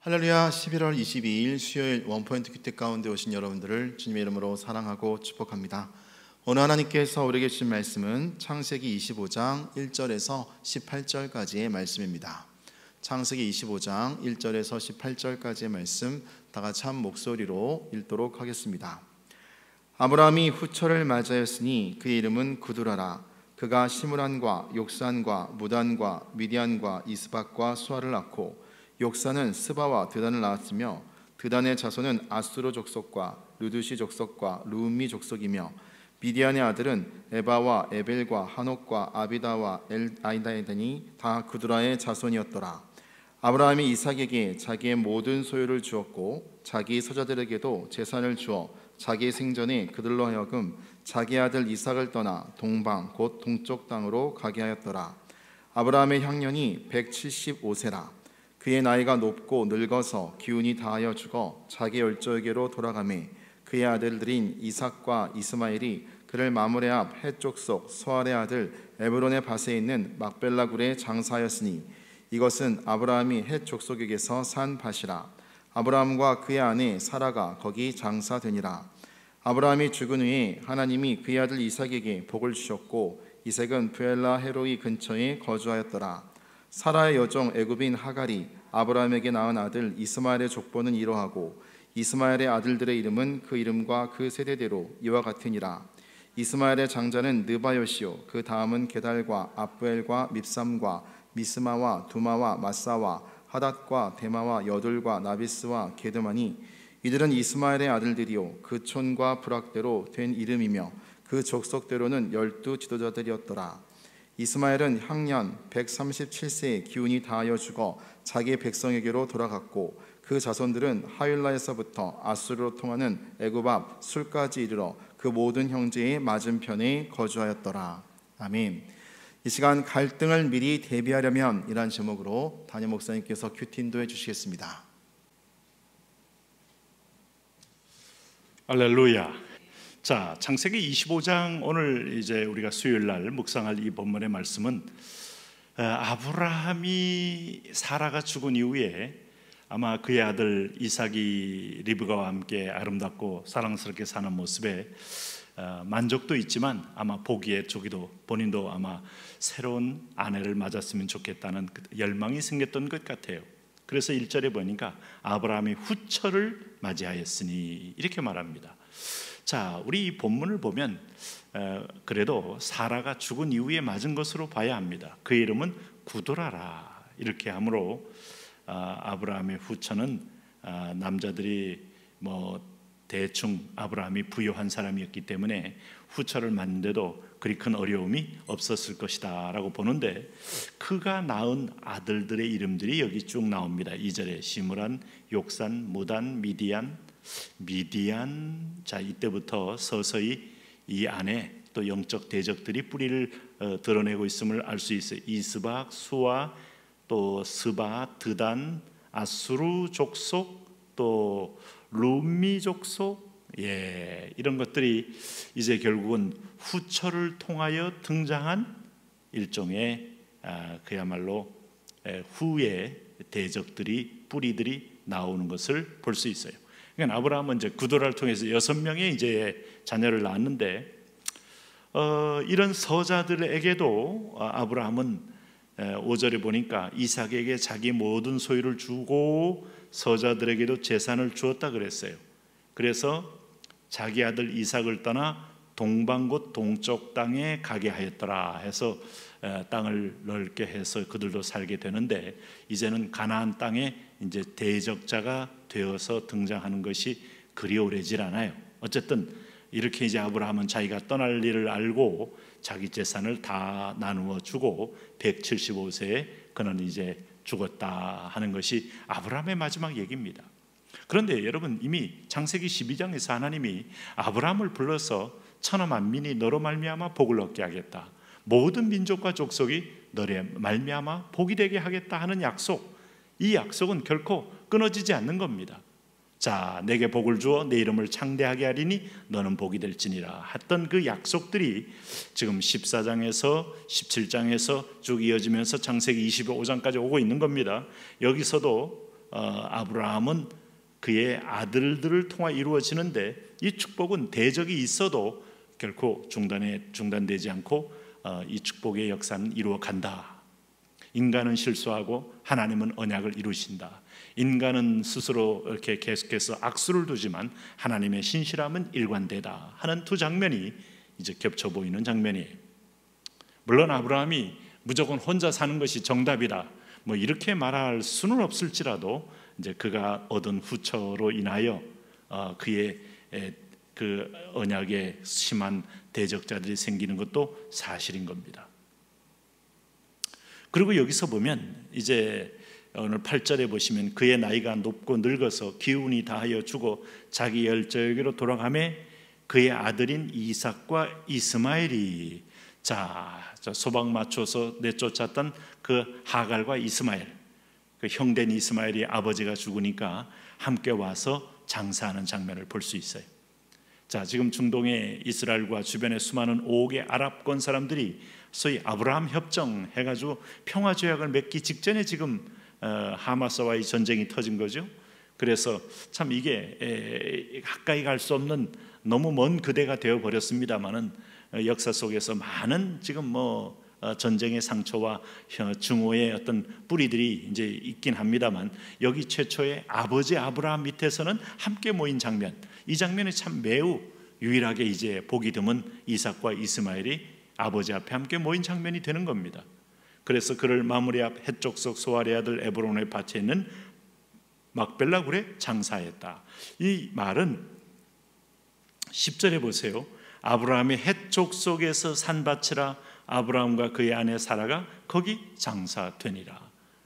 할렐루야. 11월 22일 수요일 원포인트 큐티 가운데 오신 여러분들을 주님의 이름으로 사랑하고 축복합니다. 오늘 하나님께서 우리에게 주신 말씀은 창세기 25장 1절에서 18절까지의 말씀입니다. 창세기 25장 1절에서 18절까지의 말씀 다 같이 한 목소리로 읽도록 하겠습니다. 아브라함이 후처를 맞이하였으니 그의 이름은 구두라라. 그가 시므란과 욕산과 무단과 미디안과 이스박과 수아를 낳고 욕산은 스바와 드단을 낳았으며 드단의 자손은 아수르 족속과 르두시 족속과 루미 족속이며 미디안의 아들은 에바와 에벨과 한옥과 아비다와 엘아이다이다니 다 구두라의 자손이었더라. 아브라함이 이삭에게 자기의 모든 소유를 주었고 자기 서자들에게도 재산을 주어 자기 생전에 그들로 하여금 자기 아들 이삭을 떠나 동방 곧 동쪽 땅으로 가게 하였더라. 아브라함의 향년이 175세라. 그의 나이가 높고 늙어서 기운이 다하여 죽어 자기 열조에게로 돌아가매 그의 아들들인 이삭과 이스마엘이 그를 마므레 앞 해쪽 속 소알의 아들 에브론의 밭에 있는 막벨라 굴에 장사하였으니 이것은 아브라함이 해쪽 속에게서 산 밭이라. 아브라함과 그의 아내 사라가 거기 장사되니라. 아브라함이 죽은 후에 하나님이 그의 아들 이삭에게 복을 주셨고 이삭은 브엘라 헤로이 근처에 거주하였더라. 사라의 여종 애굽인 하갈이 아브라함에게 낳은 아들 이스마엘의 족보는 이러하고 이스마엘의 아들들의 이름은 그 이름과 그 세대대로 이와 같으니라. 이스마엘의 장자는 느바요시요 그 다음은 게달과 압부엘과 밉삼과 미스마와 두마와 마사와 하닷과 데마와 여둘과 나비스와 게드마니 이들은 이스마엘의 아들들이요 그 촌과 부락대로 된 이름이며 그 족속대로는 12 지도자들이었더라. 이스마엘은 향년 137세에 기운이 다하여 죽어 자기 백성에게로 돌아갔고 그 자손들은 하윌라에서부터 아수르로 통하는 애굽 앞 술까지 이르러 그 모든 형제의 맞은편에 거주하였더라. 아멘. 이 시간 갈등을 미리 대비하려면 이란 제목으로 담임 목사님께서 큐티 인도해 주시겠습니다. 할렐루야. 자, 창세기 25장 오늘 이제 우리가 수요일 날 묵상할 이 본문의 말씀은 아브라함이 사라가 죽은 이후에 아마 그의 아들 이삭이 리브가와 함께 아름답고 사랑스럽게 사는 모습에 만족도 있지만 아마 보기에 저기도 본인도 아마 새로운 아내를 맞았으면 좋겠다는 열망이 생겼던 것 같아요. 그래서 1절에 보니까 아브라함이 후처를 맞이하였으니 이렇게 말합니다. 자, 우리 이 본문을 보면 그래도 사라가 죽은 이후에 맞은 것으로 봐야 합니다. 그의 이름은 구두라라 이렇게 하므로 아브라함의 후처는 남자들이 뭐 대충 아브라함이 부유한 사람이었기 때문에 후처를 맞는데도 그리 큰 어려움이 없었을 것이다 라고 보는데 그가 낳은 아들들의 이름들이 여기 쭉 나옵니다. 2절에 시므란, 욕산, 무단, 미디안. 자, 이때부터 서서히 이 안에 또 영적 대적들이 뿌리를 드러내고 있음을 알 수 있어요. 이스박, 수아, 또 스바, 드단, 아수르 족속, 또 루미 족속, 이런 것들이 이제 결국은 후처를 통하여 등장한 일종의 그야말로 후의 대적들이 뿌리들이 나오는 것을 볼 수 있어요. 그러니까 아브라함은 이제 구두라를 통해서 6명의 이제 자녀를 낳았는데 이런 서자들에게도 아브라함은 5절에 보니까 이삭에게 자기 모든 소유를 주고 서자들에게도 재산을 주었다 그랬어요. 그래서 자기 아들 이삭을 떠나 동방 곧 동쪽 땅에 가게 하였더라 해서 땅을 넓게 해서 그들도 살게 되는데 이제는 가나안 땅에 이제 대적자가 되어서 등장하는 것이 그리 오래질 않아요. 어쨌든 이렇게 이제 아브라함은 자기가 떠날 일을 알고 자기 재산을 다 나누어 주고 175세에 그는 이제 죽었다 하는 것이 아브라함의 마지막 얘기입니다. 그런데 여러분 이미 창세기 12장에서 하나님이 아브라함을 불러서 천하 만민이 너로 말미암아 복을 얻게 하겠다. 모든 민족과 족속이 너로 말미암아 복이 되게 하겠다 하는 약속, 이 약속은 결코 끊어지지 않는 겁니다. 자, 내게 복을 주어 내 이름을 창대하게 하리니 너는 복이 될지니라 했던 그 약속들이 지금 14장에서 17장에서 쭉 이어지면서 창세기 25장까지 오고 있는 겁니다. 여기서도 아브라함은 그의 아들들을 통해 이루어지는데, 이 축복은 대적이 있어도 결코 중단되지 않고 이 축복의 역사는 이루어간다. 인간은 실수하고 하나님은 언약을 이루신다. 인간은 스스로 이렇게 계속해서 악수를 두지만 하나님의 신실함은 일관되다 하는 두 장면이 이제 겹쳐 보이는 장면이에요. 물론 아브라함이 무조건 혼자 사는 것이 정답이다, 뭐 이렇게 말할 수는 없을지라도 이제 그가 얻은 후처로 인하여 그의 그 언약에 심한 대적자들이 생기는 것도 사실인 겁니다. 그리고 여기서 보면 이제 오늘 8절에 보시면 그의 나이가 높고 늙어서 기운이 다하여 죽어 자기 열조에게로 돌아가매 그의 아들인 이삭과 이스마엘이, 자 소방 맞춰서 내쫓았던 그 하갈과 이스마엘, 그 형된 이스마엘이 아버지가 죽으니까 함께 와서 장사하는 장면을 볼 수 있어요. 자, 지금 중동의 이스라엘과 주변의 수많은 5억의 아랍권 사람들이 소위 아브라함 협정 해가지고 평화 조약을 맺기 직전에 지금 하마스와의 전쟁이 터진 거죠. 그래서 참 이게 가까이 갈 수 없는 너무 먼 그대가 되어 버렸습니다만은 역사 속에서 많은 지금 전쟁의 상처와 증오의 어떤 뿌리들이 이제 있긴 합니다만, 여기 최초의 아버지 아브라함 밑에서는 함께 모인 장면, 이 장면이 참 매우 유일하게 이제 보기 드문 이삭과 이스마엘이 아버지 앞에 함께 모인 장면이 되는 겁니다. 그래서 그를 마므리 앞 헷족속 소알의 아들 에브론의 밭에 있는 막벨라 굴에 장사했다. 이 말은 10절에 보세요. 아브라함이 헷족속에서 산 밭이라 아브라함과 그의 아내 사라가 거기 장사되니라.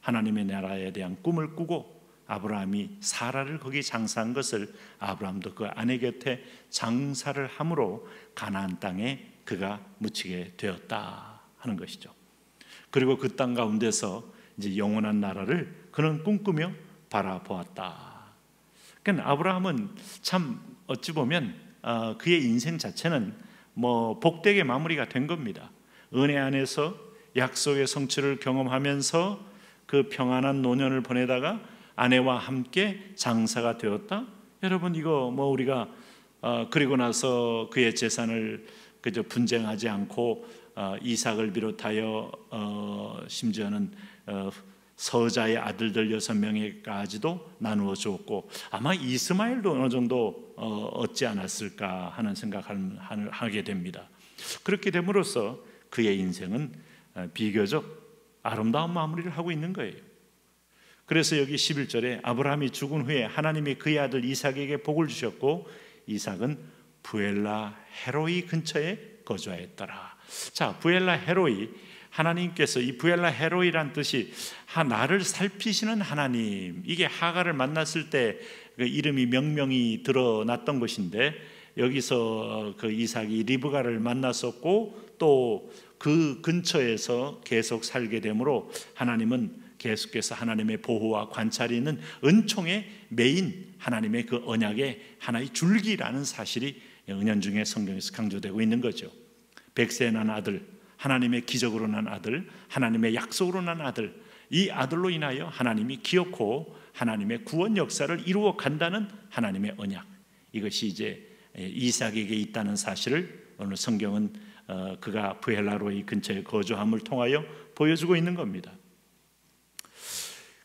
하나님의 나라에 대한 꿈을 꾸고 아브라함이 사라를 거기 장사한 것을 아브라함도 그 아내 곁에 장사를 함으로 가나안 땅에 그가 묻히게 되었다 하는 것이죠. 그리고 그 땅 가운데서 이제 영원한 나라를 그는 꿈꾸며 바라보았다. 그러니까 아브라함은 참 어찌 보면 그의 인생 자체는 복되게 마무리가 된 겁니다. 은혜 안에서 약속의 성취를 경험하면서 그 평안한 노년을 보내다가 아내와 함께 장사가 되었다. 여러분 이거 우리가 그리고 나서 그의 재산을 그저 분쟁하지 않고 이삭을 비롯하여 심지어는 서자의 아들들 6명에까지도 나누어 주었고, 아마 이스마엘도 어느 정도 얻지 않았을까 하는 생각을 하게 됩니다. 그렇게 됨으로써 그의 인생은 비교적 아름다운 마무리를 하고 있는 거예요. 그래서 여기 11절에 아브라함이 죽은 후에 하나님이 그의 아들 이삭에게 복을 주셨고 이삭은 부엘라 헤로이 근처에 거주하였더라. 자, 부엘라 헤로이, 하나님께서 이 부엘라 헤로이란 뜻이 나를 살피시는 하나님, 이게 하갈을 만났을 때 그 이름이 명명이 드러났던 것인데, 여기서 그 이삭이 리브가를 만났었고 또 그 근처에서 계속 살게 되므로 하나님은 계속해서 하나님의 보호와 관찰이 있는 은총의 메인 하나님의 그 언약의 하나의 줄기라는 사실이 은연중에 성경에서 강조되고 있는 거죠. 백세에 난 아들, 하나님의 기적으로 난 아들, 하나님의 약속으로 난 아들, 이 아들로 인하여 하나님이 기어코 하나님의 구원 역사를 이루어 간다는 하나님의 언약, 이것이 이제 이삭에게 있다는 사실을 오늘 성경은 그가 부엘라로이 근처에 거주함을 통하여 보여주고 있는 겁니다.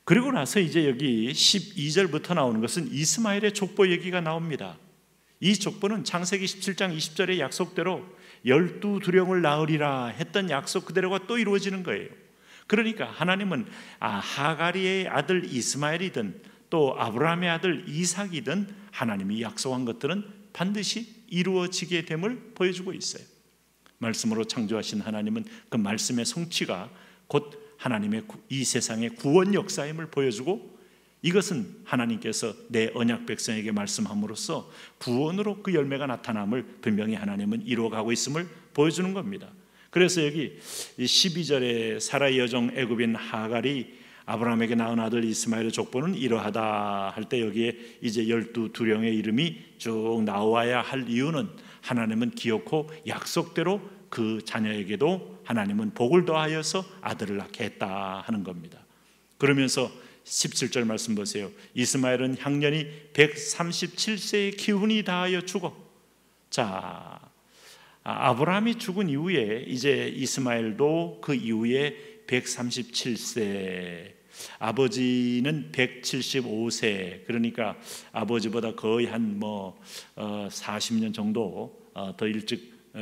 그리고 나서 이제 여기 12절부터 나오는 것은 이스마엘의 족보 얘기가 나옵니다. 이 족보는 창세기 17장 20절의 약속대로 12두령을 낳으리라 했던 약속 그대로가 또 이루어지는 거예요. 그러니까 하나님은 하갈이의 아들 이스마엘이든 또 아브라함의 아들 이삭이든 하나님이 약속한 것들은 반드시 이루어지게 됨을 보여주고 있어요. 말씀으로 창조하신 하나님은 그 말씀의 성취가 곧 하나님의 이 세상의 구원 역사임을 보여주고, 이것은 하나님께서 내 언약 백성에게 말씀함으로써 구원으로 그 열매가 나타남을 분명히 하나님은 이루어가고 있음을 보여주는 겁니다. 그래서 여기 12절에 사라의 여종 애굽인 하갈이 아브라함에게 낳은 아들 이스마엘의 족보는 이러하다 할 때 여기에 이제 12두령의 이름이 쭉 나와야 할 이유는 하나님은 기어코 약속대로 그 자녀에게도 하나님은 복을 더하여서 아들을 낳게 했다 하는 겁니다. 그러면서 17절 말씀 보세요. 이스마엘은 향년이 137세의 기운이 다하여 죽어. 자, 아브라함이 죽은 이후에 이제 이스마엘도 그 이후에 137세, 아버지는 175세, 그러니까 아버지보다 거의 한 40년 정도 더 일찍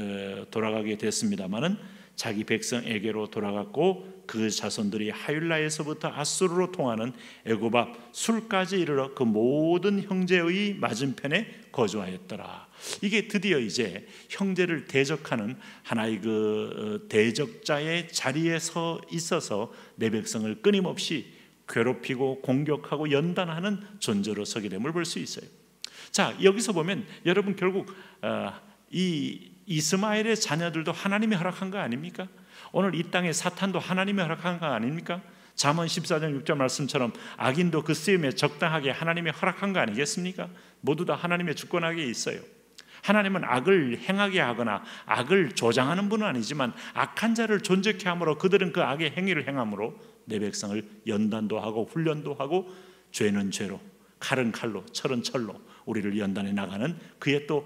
돌아가게 됐습니다마는 자기 백성에게로 돌아갔고 그 자손들이 하윌라에서부터 아수르로 통하는 애굽 앞 술까지 이르러 그 모든 형제의 맞은편에 거주하였더라. 이게 드디어 이제 형제를 대적하는 하나의 그 대적자의 자리에 서 있어서 내 백성을 끊임없이 괴롭히고 공격하고 연단하는 존재로 서게 됨을 볼 수 있어요. 자, 여기서 보면 여러분 결국 이 이스마엘의 자녀들도 하나님이 허락한 거 아닙니까? 오늘 이 땅에 사탄도 하나님이 허락한 거 아닙니까? 잠언 14장 6절 말씀처럼 악인도 그 쓰임에 적당하게 하나님이 허락한 거 아니겠습니까? 모두 다 하나님의 주권하에 있어요. 하나님은 악을 행하게 하거나 악을 조장하는 분은 아니지만 악한 자를 존재케 함으로 그들은 그 악의 행위를 행함으로 내 백성을 연단도 하고 훈련도 하고 죄는 죄로, 칼은 칼로, 철은 철로 우리를 연단해 나가는 그의 또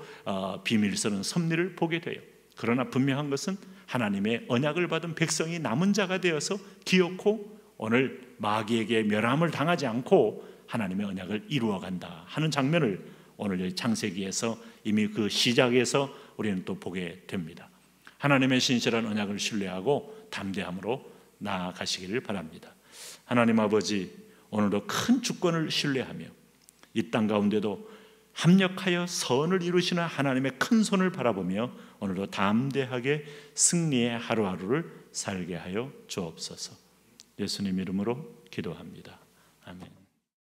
비밀스러운 섭리를 보게 돼요. 그러나 분명한 것은 하나님의 언약을 받은 백성이 남은 자가 되어서 기어코 오늘 마귀에게 멸함을 당하지 않고 하나님의 언약을 이루어간다 하는 장면을 오늘 여기 창세기에서 이미 그 시작에서 우리는 또 보게 됩니다. 하나님의 신실한 언약을 신뢰하고 담대함으로 나아가시기를 바랍니다. 하나님 아버지, 오늘도 큰 주권을 신뢰하며 이 땅 가운데도 합력하여 선을 이루시는 하나님의 큰 손을 바라보며 오늘도 담대하게 승리의 하루하루를 살게 하여 주옵소서. 예수님 이름으로 기도합니다. 아멘.